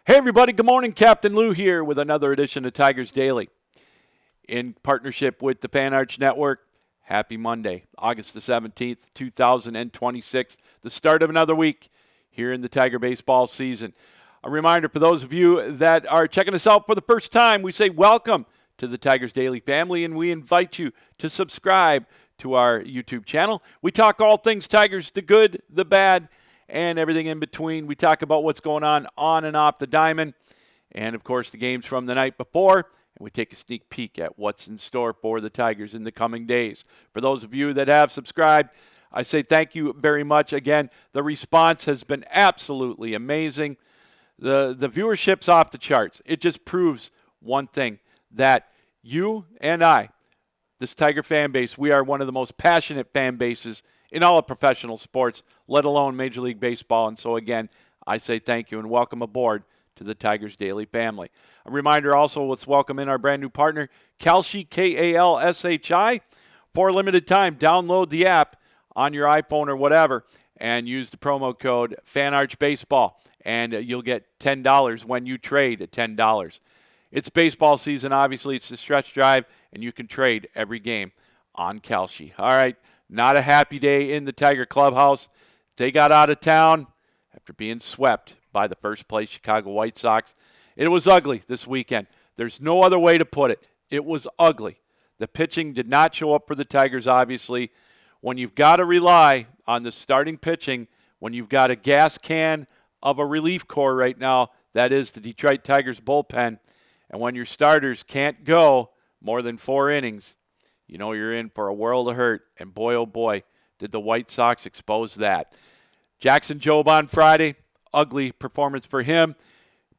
Hey everybody, good morning. Captain Lou here with another edition of Tigers Daily. In partnership with the Fan Arch Network, happy Monday, August the 17th, 2026, the start of another week here in the Tiger baseball season. A reminder for those of you that are checking us out for the first time, we say welcome to the Tigers Daily family, and we invite you to subscribe to our YouTube channel. We talk all things Tigers, the good, the bad, and everything in between. We talk about what's going on and off the diamond, and of course the games from the night before, and we take a sneak peek at what's in store for the Tigers in the coming days. For those of you that have subscribed, I say thank you very much. Again, the response has been absolutely amazing. The viewership's off the charts. It just proves one thing, that you and I, this Tiger fan base, we are one of the most passionate fan bases in all of professional sports, let alone Major League Baseball. And so, again, I say thank you and welcome aboard to the Tigers Daily family. A reminder also, let's welcome in our brand new partner, Kalshi, Kalshi. For a limited time, download the app on your iPhone or whatever and use the promo code FANARCHBASEBALL, and you'll get $10 when you trade at $10. It's baseball season, obviously. It's the stretch drive, and you can trade every game on Kalshi. All right. Not a happy day in the Tiger clubhouse. They got out of town after being swept by the first-place Chicago White Sox. It was ugly this weekend. There's no other way to put it. It was ugly. The pitching did not show up for the Tigers, obviously. When you've got to rely on the starting pitching, when you've got a gas can of a relief corps right now, that is the Detroit Tigers bullpen, and when your starters can't go more than 4 innings, you know you're in for a world of hurt, and boy, oh boy, did the White Sox expose that. Jackson Jobe on Friday, ugly performance for him.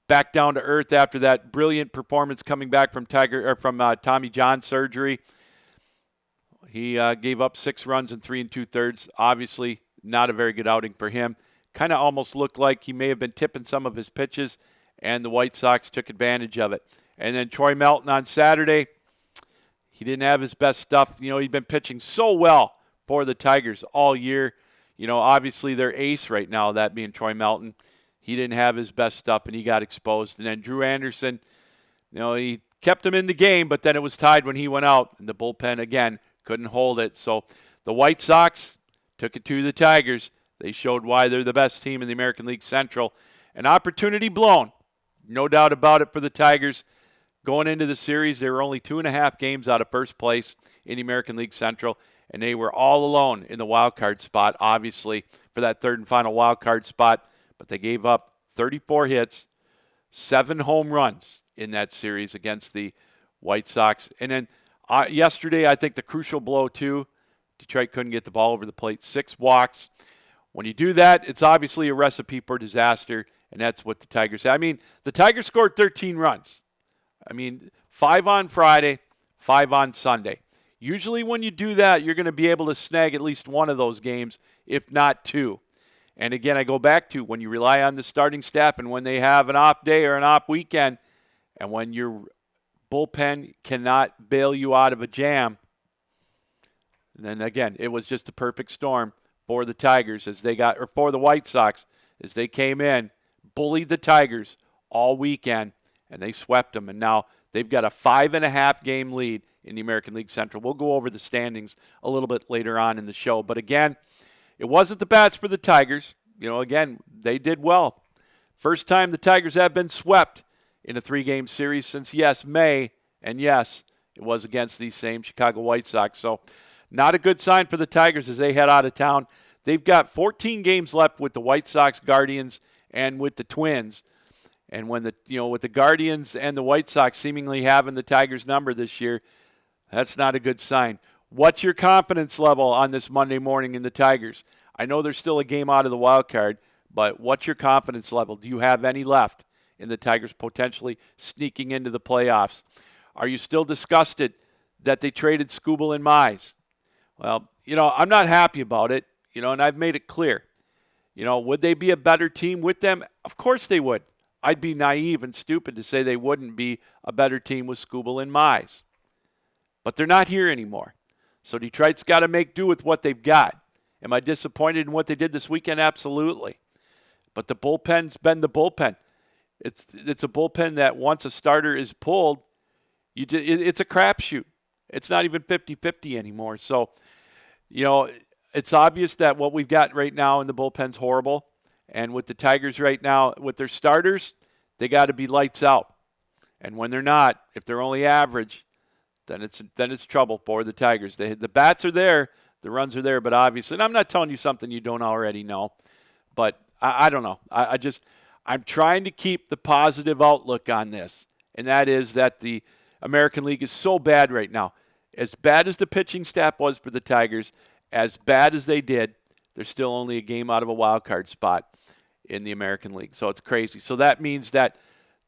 Back down to earth after that brilliant performance coming back from Tommy John surgery. He gave up 6 runs in 3 2/3. Obviously, not a very good outing for him. Kind of almost looked like he may have been tipping some of his pitches, and the White Sox took advantage of it. And then Troy Melton on Saturday, he didn't have his best stuff. You know, he'd been pitching so well for the Tigers all year. You know, obviously their ace right now, that being Troy Melton, he didn't have his best stuff, and he got exposed. And then Drew Anderson, you know, he kept him in the game, but then it was tied when he went out, and the bullpen, again, couldn't hold it. So the White Sox took it to the Tigers. They showed why they're the best team in the American League Central. An opportunity blown, no doubt about it, for the Tigers. Going into the series, they were only 2.5 games out of first place in the American League Central, and they were all alone in the wild card spot, obviously, for that third and final wild card spot. But they gave up 34 hits, 7 home runs in that series against the White Sox. And then yesterday, I think the crucial blow, too, Detroit couldn't get the ball over the plate. 6 walks. When you do that, it's obviously a recipe for disaster, and that's what the Tigers had. I mean, the Tigers scored 13 runs. 5 on Friday, 5 on Sunday. Usually when you do that, you're going to be able to snag at least one of those games, if not 2. And again, I go back to when you rely on the starting staff and when they have an off day or an off weekend, and when your bullpen cannot bail you out of a jam, then again, it was just a perfect storm for the Tigers for the White Sox as they came in, bullied the Tigers all weekend, and they swept them. And now they've got a 5.5-game lead in the American League Central. We'll go over the standings a little bit later on in the show. But again, it wasn't the bats for the Tigers. You know, again, they did well. First time the Tigers have been swept in a 3-game series since, yes, May. And yes, it was against these same Chicago White Sox. So not a good sign for the Tigers as they head out of town. They've got 14 games left with the White Sox, Guardians, and with the Twins. And when with the Guardians and the White Sox seemingly having the Tigers' number this year, that's not a good sign. What's your confidence level on this Monday morning in the Tigers? I know there's still a game out of the wild card, but what's your confidence level? Do you have any left in the Tigers potentially sneaking into the playoffs? Are you still disgusted that they traded Skubal and Mize? Well, I'm not happy about it, and I've made it clear. Would they be a better team with them? Of course they would. I'd be naive and stupid to say they wouldn't be a better team with Skubal and Mize. But they're not here anymore. So Detroit's got to make do with what they've got. Am I disappointed in what they did this weekend? Absolutely. But the bullpen's been the bullpen. It's a bullpen that once a starter is pulled, it's a crapshoot. It's not even 50-50 anymore. So, it's obvious that what we've got right now in the bullpen's horrible. And with the Tigers right now, with their starters, they got to be lights out. And when they're not, if they're only average, then it's trouble for the Tigers. The bats are there, the runs are there, but obviously, and I'm not telling you something you don't already know, but I don't know. I'm trying to keep the positive outlook on this, and that is that the American League is so bad right now. As bad as the pitching staff was for the Tigers, as bad as they did, they're still only a game out of a wild card spot in the American League. So it's crazy. So that means that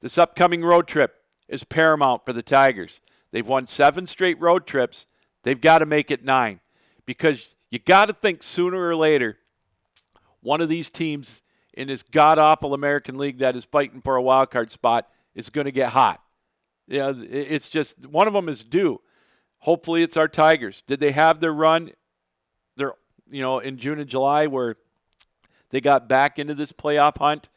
this upcoming road trip is paramount for the Tigers. They've won 7 straight road trips. They've got to make it 9 because you got to think sooner or later one of these teams in this god-awful American League that is fighting for a wild card spot is going to get hot. Yeah, it's just one of them is due. Hopefully it's our Tigers. Did they have their run in June and July where they got back into this playoff hunt?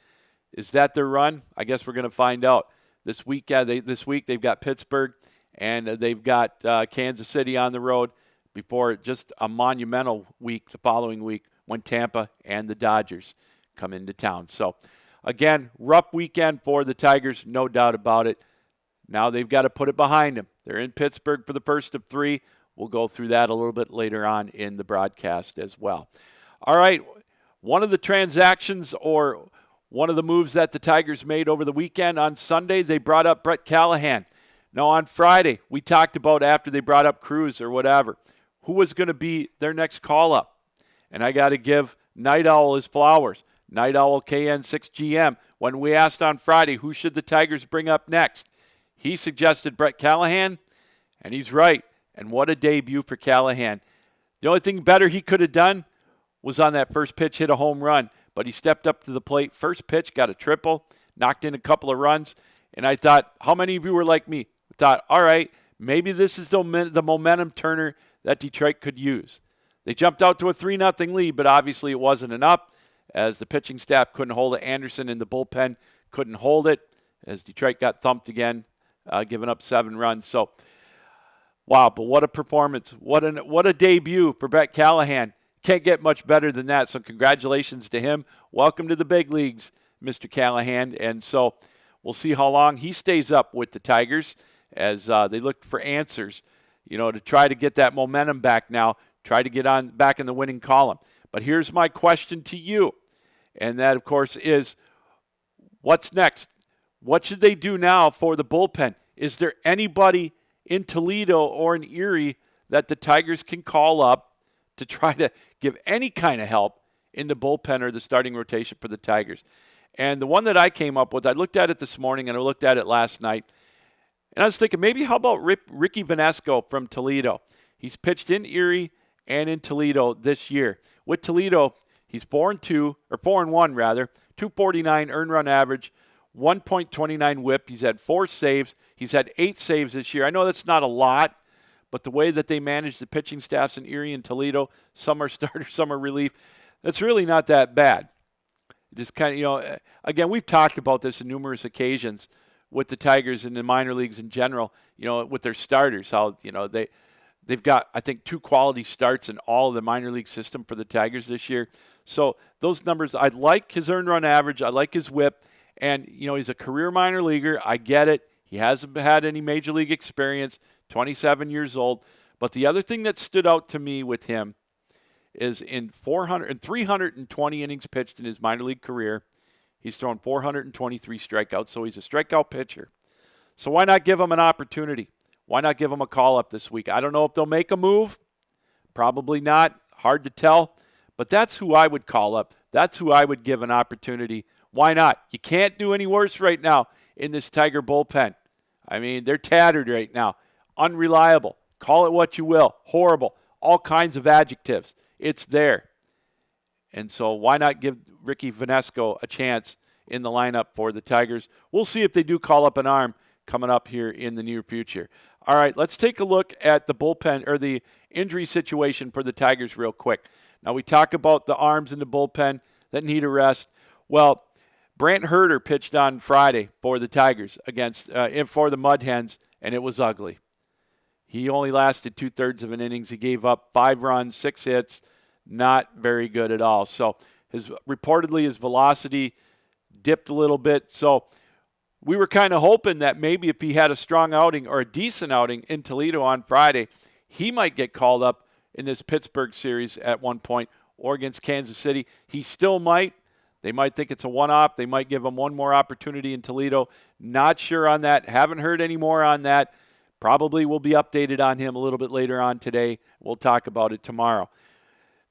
Is that their run? I guess we're going to find out. This week they've got Pittsburgh and they've got Kansas City on the road before just a monumental week the following week when Tampa and the Dodgers come into town. So, again, rough weekend for the Tigers, no doubt about it. Now they've got to put it behind them. They're in Pittsburgh for the first of 3. We'll go through that a little bit later on in the broadcast as well. All right, one of the transactions or one of the moves that the Tigers made over the weekend on Sunday, they brought up Brett Callahan. Now on Friday, we talked about after they brought up Cruz or whatever, who was going to be their next call-up. And I got to give Night Owl his flowers. Night Owl KN6GM. When we asked on Friday who should the Tigers bring up next, he suggested Brett Callahan, and he's right. And what a debut for Callahan. The only thing better he could have done was on that first pitch hit a home run, but he stepped up to the plate. First pitch, got a triple, knocked in a couple of runs, and I thought, how many of you were like me? I thought, all right, maybe this is the momentum turner that Detroit could use. They jumped out to a 3-0 lead, but obviously it wasn't enough as the pitching staff couldn't hold it. Anderson in the bullpen couldn't hold it as Detroit got thumped again, giving up 7 runs. So, wow, but what a performance. What a debut for Brett Callahan. Can't get much better than that, so congratulations to him. Welcome to the big leagues, Mr. Callahan. And so we'll see how long he stays up with the Tigers as they look for answers, to try to get that momentum back now, try to get on back in the winning column. But here's my question to you, and that, of course, is what's next? What should they do now for the bullpen? Is there anybody in Toledo or in Erie that the Tigers can call up to try to give any kind of help in the bullpen or the starting rotation for the Tigers? And the one that I came up with, I looked at it this morning and I looked at it last night, and I was thinking maybe how about Ricky Vanesco from Toledo? He's pitched in Erie and in Toledo this year. With Toledo, he's 4-1 rather, 249 earned run average, 1.29 whip. He's had 4 saves. He's had 8 saves this year. I know that's not a lot, but the way that they manage the pitching staffs in Erie and Toledo, some are starters, some are relief, that's really not that bad. Just kind of, again, we've talked about this on numerous occasions with the Tigers in the minor leagues in general, with their starters, how, they've got, I think, 2 quality starts in all of the minor league system for the Tigers this year. So those numbers, I like his earned run average. I like his whip. And, he's a career minor leaguer. I get it. He hasn't had any major league experience, 27 years old. But the other thing that stood out to me with him is in 320 innings pitched in his minor league career, he's thrown 423 strikeouts, so he's a strikeout pitcher. So why not give him an opportunity? Why not give him a call-up this week? I don't know if they'll make a move. Probably not. Hard to tell. But that's who I would call up. That's who I would give an opportunity. Why not? You can't do any worse right now in this Tiger bullpen. I mean, they're tattered right now. Unreliable. Call it what you will. Horrible. All kinds of adjectives. It's there. And so why not give Ricky Vanesco a chance in the lineup for the Tigers? We'll see if they do call up an arm coming up here in the near future. All right, let's take a look at the bullpen or the injury situation for the Tigers real quick. Now, we talk about the arms in the bullpen that need a rest. Well, Brant Herter pitched on Friday for the Tigers for the Mud Hens, and it was ugly. He only lasted 2/3 of an innings. He gave up 5 runs, 6 hits, not very good at all. So reportedly his velocity dipped a little bit. So we were kind of hoping that maybe if he had a strong outing or a decent outing in Toledo on Friday, he might get called up in this Pittsburgh series at one point or against Kansas City. He still might. They might think it's a one-off. They might give him one more opportunity in Toledo. Not sure on that. Haven't heard any more on that. Probably will be updated on him a little bit later on today. We'll talk about it tomorrow.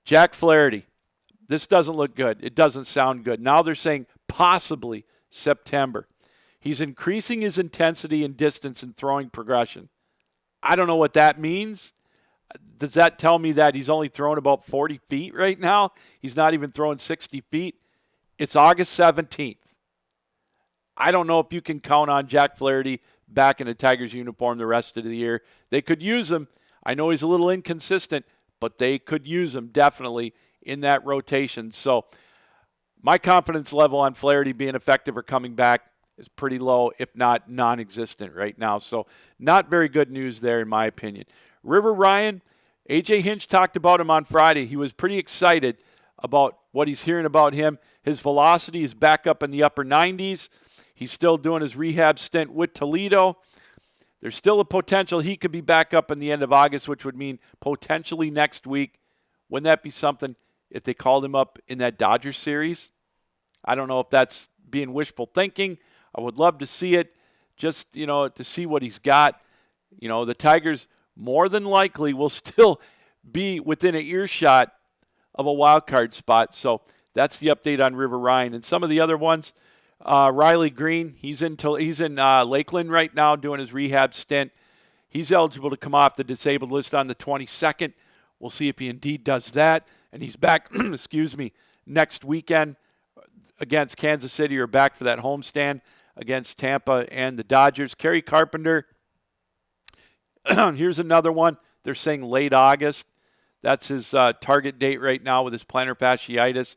Jack Flaherty. This doesn't look good. It doesn't sound good. Now they're saying possibly September. He's increasing his intensity and distance in throwing progression. I don't know what that means. Does that tell me that he's only throwing about 40 feet right now? He's not even throwing 60 feet. It's August 17th. I don't know if you can count on Jack Flaherty back in a Tigers uniform the rest of the year. They could use him. I know he's a little inconsistent, but they could use him definitely in that rotation. So my confidence level on Flaherty being effective or coming back is pretty low, if not non-existent right now. So not very good news there in my opinion. River Ryan, A.J. Hinch talked about him on Friday. He was pretty excited about what he's hearing about him. His velocity is back up in the upper 90s. He's still doing his rehab stint with Toledo. There's still a potential he could be back up in the end of August, which would mean potentially next week. Wouldn't that be something if they called him up in that Dodgers series? I don't know if that's being wishful thinking. I would love to see it, just, to see what he's got. The Tigers more than likely will still be within an earshot of a wild card spot. So that's the update on River Ryan. And some of the other ones, Riley Green, he's in Lakeland right now doing his rehab stint. He's eligible to come off the disabled list on the 22nd. We'll see if he indeed does that. And he's back, next weekend against Kansas City, or back for that homestand against Tampa and the Dodgers. Kerry Carpenter, here's another one. They're saying late August. That's his target date right now with his plantar fasciitis.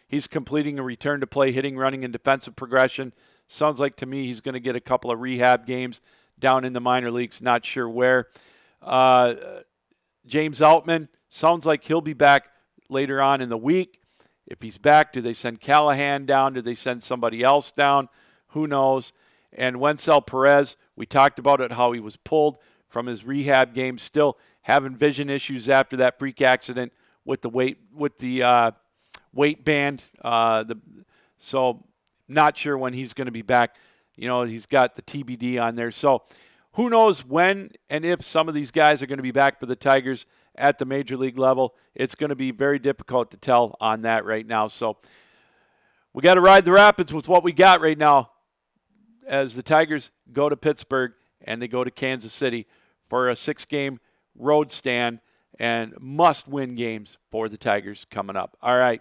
He's completing a return to play, hitting, running, and defensive progression. Sounds like to me he's going to get a couple of rehab games down in the minor leagues. Not sure where. James Outman, sounds like he'll be back later on in the week. If he's back, do they send Callahan down? Do they send somebody else down? Who knows? And Wencel Perez, we talked about it, how he was pulled from his rehab game, still having vision issues after that freak accident with the weight band. So not sure when he's going to be back. He's got the TBD on there. So who knows when and if some of these guys are going to be back for the Tigers at the major league level. It's going to be very difficult to tell on that right now. So we got to ride the Rapids with what we got right now as the Tigers go to Pittsburgh and they go to Kansas City for a 6-game road stand and must-win games for the Tigers coming up. All right.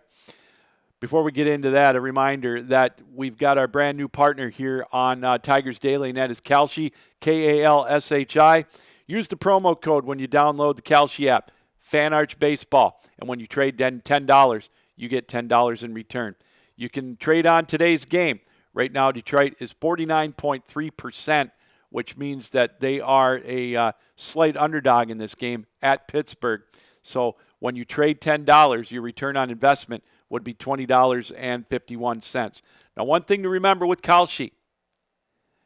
Before we get into that, a reminder that we've got our brand new partner here on Tigers Daily, and that is Kalshi, Kalshi. Use the promo code when you download the Kalshi app, FanArch Baseball, and when you trade $10, you get $10 in return. You can trade on today's game. Right now, Detroit is 49.3%, which means that they are a slight underdog in this game at Pittsburgh. So when you trade $10, your return on investment would be $20.51. Now, one thing to remember with Kalshi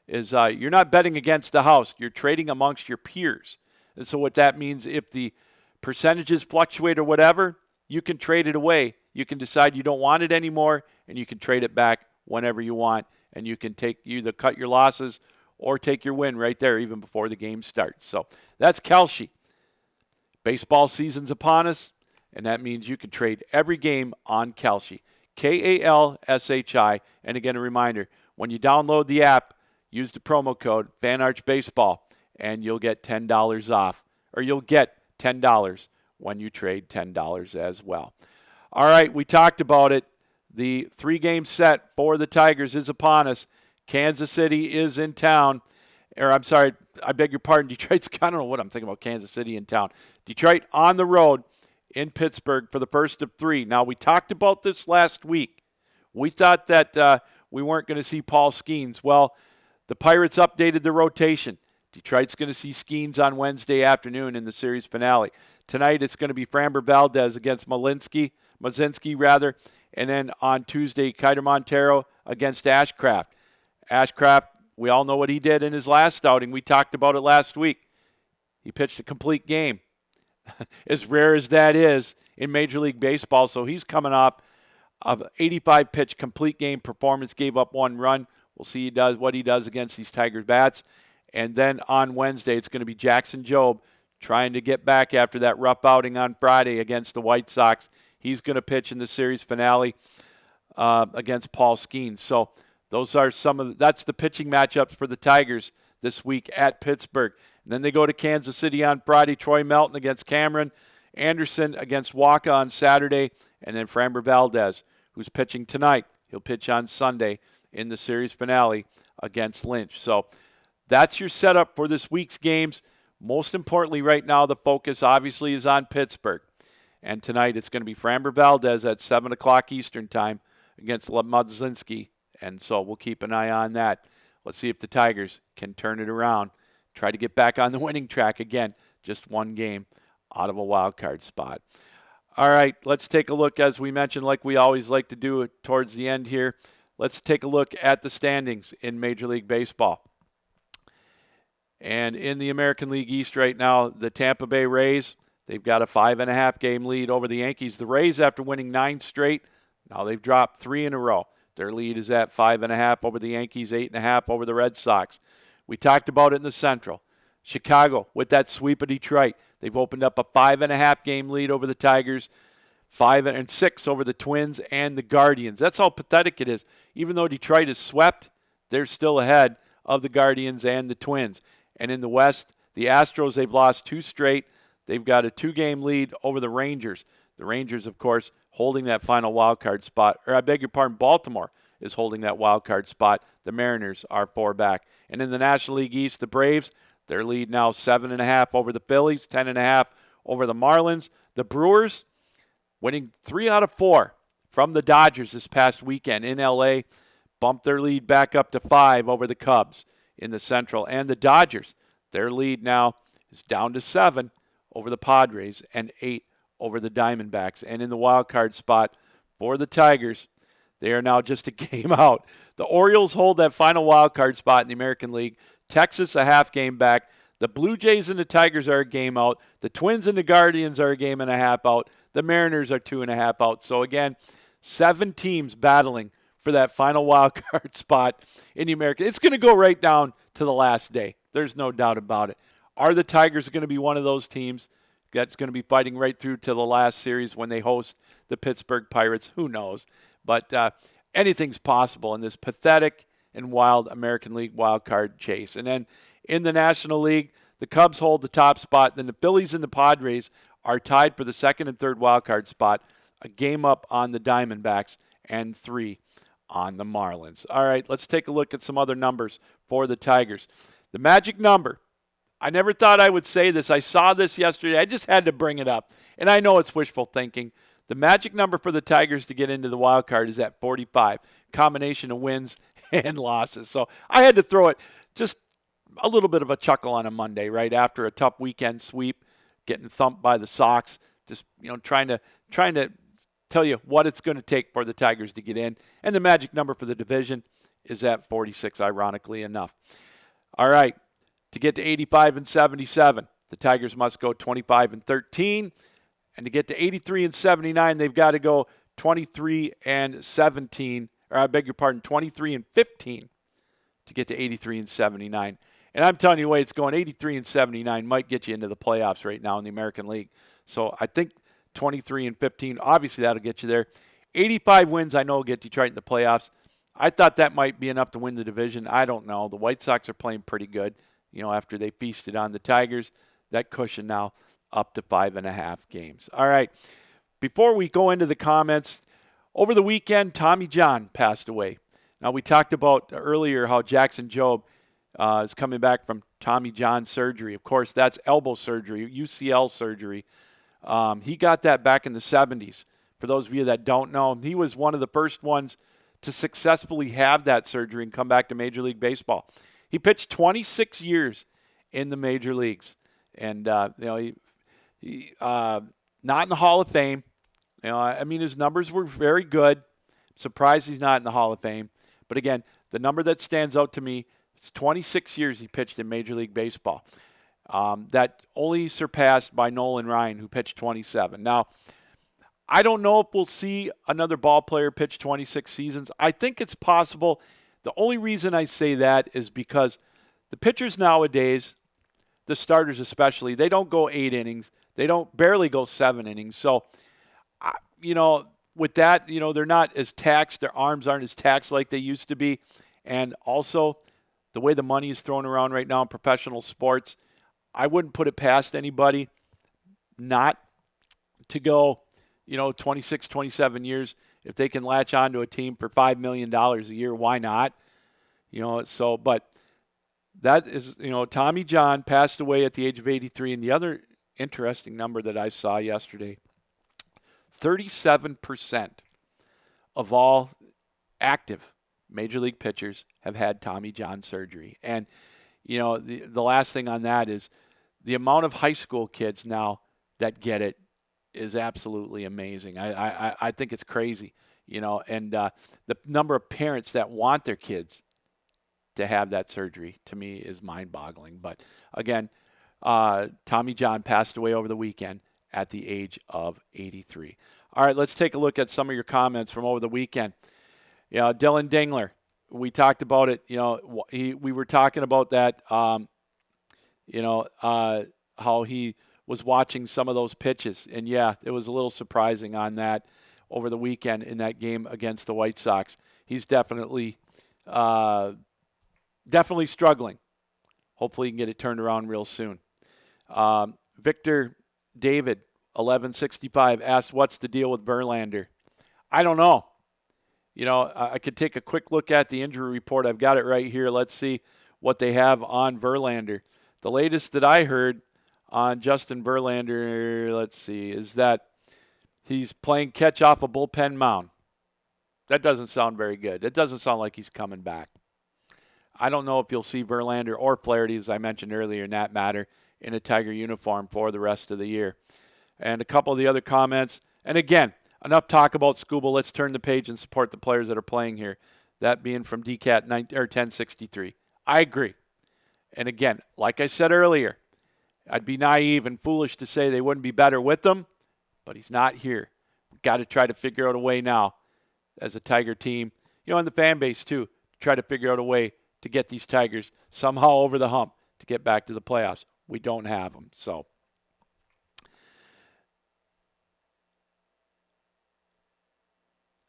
is you're not betting against the house. You're trading amongst your peers. And so what that means, if the percentages fluctuate or whatever, you can trade it away. You can decide you don't want it anymore, and you can trade it back whenever you want. And you can either cut your losses or take your win right there even before the game starts. So that's Kalshi. Baseball season's upon us, and that means you can trade every game on Kalshi. Kalshi. And again, a reminder, when you download the app, use the promo code FanArchBaseball, and you'll get $10 off. Or you'll get $10 when you trade $10 as well. All right, we talked about it. The 3-game set for the Tigers is upon us. Kansas City is in town. I beg your pardon, Detroit's, I don't know what I'm thinking about, Kansas City in town. Detroit on the road in Pittsburgh for the first of 3. Now, we talked about this last week. We thought that we weren't going to see Paul Skeens. Well, the Pirates updated the rotation. Detroit's going to see Skeens on Wednesday afternoon in the series finale. Tonight it's going to be Framber Valdez against Mazinski, and then on Tuesday, Kiter Montero against Ashcraft. Ashcraft, we all know what he did in his last outing. We talked about it last week. He pitched a complete game, as rare as that is in Major League Baseball. So he's coming off of 85-pitch complete game performance, gave up 1 run. We'll see what he does against these Tigers bats. And then on Wednesday, it's going to be Jackson Jobe trying to get back after that rough outing on Friday against the White Sox. He's going to pitch in the series finale against Paul Skeens. So those are that's the pitching matchups for the Tigers this week at Pittsburgh. And then they go to Kansas City on Friday. Troy Melton against Cameron. Anderson against Waka on Saturday. And then Framber Valdez, who's pitching tonight. He'll pitch on Sunday in the series finale against Lynch. So that's your setup for this week's games. Most importantly right now, the focus obviously is on Pittsburgh. And tonight it's going to be Framber Valdez at 7 o'clock Eastern time against Mazinski. And so we'll keep an eye on that. Let's see if the Tigers can turn it around. Try to get back on the winning track again. Just 1 game out of a wild card spot. All right, let's take a look, as we mentioned, like we always like to do it towards the end here. Let's take a look at the standings in Major League Baseball. And in the American League East right now, the Tampa Bay Rays, they've got a 5.5 game lead over the Yankees. The Rays, after winning 9 straight, now they've dropped 3 in a row. Their lead is at 5.5 over the Yankees, 8.5 over the Red Sox. We talked about it in the Central. Chicago, with that sweep of Detroit, they've opened up a 5.5 game lead over the Tigers, 5 and 6 over the Twins and the Guardians. That's how pathetic it is. Even though Detroit is swept, they're still ahead of the Guardians and the Twins. And in the West, the Astros, they've lost 2 straight. They've got a 2-game lead over the Rangers. The Rangers, of course, holding that final wild card spot. Or I beg your pardon, Baltimore is holding that wild card spot. The Mariners are 4 back. And in the National League East, the Braves, their lead now 7.5 over the Phillies, 10.5 over the Marlins. The Brewers winning 3 out of 4 from the Dodgers this past weekend in L.A., bumped their lead back up to 5 over the Cubs in the Central. And the Dodgers, their lead now is down to 7 over the Padres and 8 over the Diamondbacks. And in the wild card spot for the Tigers, they are now just a game out. The Orioles hold that final wild card spot in the American League. Texas a half game back. The Blue Jays and the Tigers are a game out. The Twins and the Guardians are a game and a half out. The Mariners are 2.5 out. So again, 7 teams battling for that final wild card spot in the American. It's going to go right down to the last day. There's no doubt about it. Are the Tigers going to be one of those teams that's going to be fighting right through to the last series when they host the Pittsburgh Pirates? Who knows? But anything's possible in this pathetic and wild American League wild card chase. And then in the National League, the Cubs hold the top spot. Then the Phillies and the Padres are tied for the second and third wild card spot, a game up on the Diamondbacks and 3 on the Marlins. All right, let's take a look at some other numbers for the Tigers. The magic number. I never thought I would say this. I saw this yesterday. I just had to bring it up. And I know it's wishful thinking. The magic number for the Tigers to get into the wild card is at 45, combination of wins and losses. So I had to throw it, just a little bit of a chuckle on a Monday, right after a tough weekend sweep, getting thumped by the Sox, just trying to tell you what it's going to take for the Tigers to get in. And the magic number for the division is at 46, ironically enough. All right, to get to 85 and 77, the Tigers must go 25 and 13. And to get to 83 and 79, they've got to go 23 and 17, or I beg your pardon, 23 and 15 to get to 83 and 79. And I'm telling you the way it's going, 83 and 79 might get you into the playoffs right now in the American League. So I think 23 and 15, obviously that'll get you there. 85 wins, I know, will get Detroit in the playoffs. I thought that might be enough to win the division. I don't know. The White Sox are playing pretty good, after they feasted on the Tigers. That cushion now up to 5.5 games. All right. Before we go into the comments, over the weekend, Tommy John passed away. Now, we talked about earlier how Jackson Jobe is coming back from Tommy John surgery. Of course, that's elbow surgery, UCL surgery. He got that back in the 70s. For those of you that don't know, he was one of the first ones to successfully have that surgery and come back to Major League Baseball. He pitched 26 years in the major leagues, and he not in the Hall of Fame. I mean, his numbers were very good. I'm surprised he's not in the Hall of Fame. But again, the number that stands out to me is 26 years he pitched in Major League Baseball. That only surpassed by Nolan Ryan, who pitched 27. Now, I don't know if we'll see another ball player pitch 26 seasons. I think it's possible. The only reason I say that is because the pitchers nowadays, the starters especially, they don't go 8 innings. They don't barely go 7 innings. So, with that, they're not as taxed. Their arms aren't as taxed like they used to be. And also, the way the money is thrown around right now in professional sports, I wouldn't put it past anybody not to go, 26, 27 years. If they can latch onto a team for $5 million a year, why not? But that is, Tommy John passed away at the age of 83. And the other interesting number that I saw yesterday, 37% of all active Major League pitchers have had Tommy John surgery. And, the last thing on that is the amount of high school kids now that get it is absolutely amazing. I think it's crazy, and the number of parents that want their kids to have that surgery, to me, is mind-boggling. But, again, Tommy John passed away over the weekend at the age of 83. All right, let's take a look at some of your comments from over the weekend. Dylan Dingler, we talked about it. We were talking about that, how he was watching some of those pitches. And, yeah, it was a little surprising on that over the weekend in that game against the White Sox. He's definitely struggling. Hopefully he can get it turned around real soon. Victor David, 1165, asked, what's the deal with Verlander? I don't know. I could take a quick look at the injury report. I've got it right here. Let's see what they have on Verlander. The latest that I heard on Justin Verlander, let's see, is that he's playing catch off a bullpen mound. That doesn't sound very good. It doesn't sound like he's coming back. I don't know if you'll see Verlander or Flaherty, as I mentioned earlier, in that matter, in a Tiger uniform for the rest of the year. And a couple of the other comments. And again, enough talk about Scuba. Let's turn the page and support the players that are playing here. That being from DCAT 1063. I agree. And again, like I said earlier, I'd be naive and foolish to say they wouldn't be better with them, but he's not here. We've got to try to figure out a way now as a Tiger team, and the fan base too, to try to figure out a way to get these Tigers somehow over the hump to get back to the playoffs. We don't have them. So,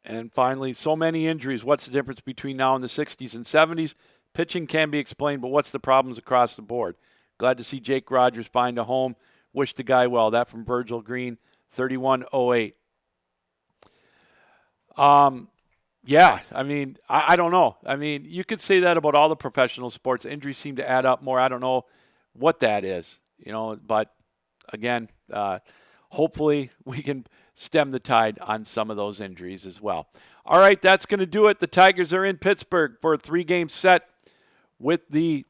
and finally, so many injuries. What's the difference between now and the 60s and 70s? Pitching can be explained, but what's the problems across the board? Glad to see Jake Rogers find a home. Wish the guy well. That from Virgil Green, 3108. Yeah, I mean, I don't know. I mean, you could say that about all the professional sports. Injuries seem to add up more. I don't know what that is, but again, hopefully we can stem the tide on some of those injuries as well. All right, that's going to do it. The Tigers are in Pittsburgh for a 3-game set with the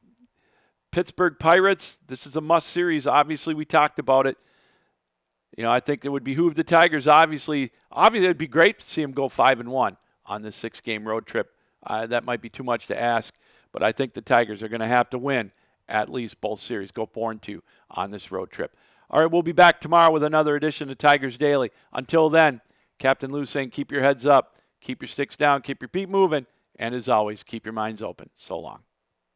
Pittsburgh Pirates. This is a must series. Obviously, we talked about it. I think it would behoove the Tigers. Obviously, it'd be great to see them go 5-1 on this 6-game road trip. That might be too much to ask, but I think the Tigers are going to have to win at least both series, go 4-2 on this road trip. All right, we'll be back tomorrow with another edition of Tigers Daily. Until then, Captain Lou saying keep your heads up, keep your sticks down, keep your feet moving, and as always, keep your minds open. So long.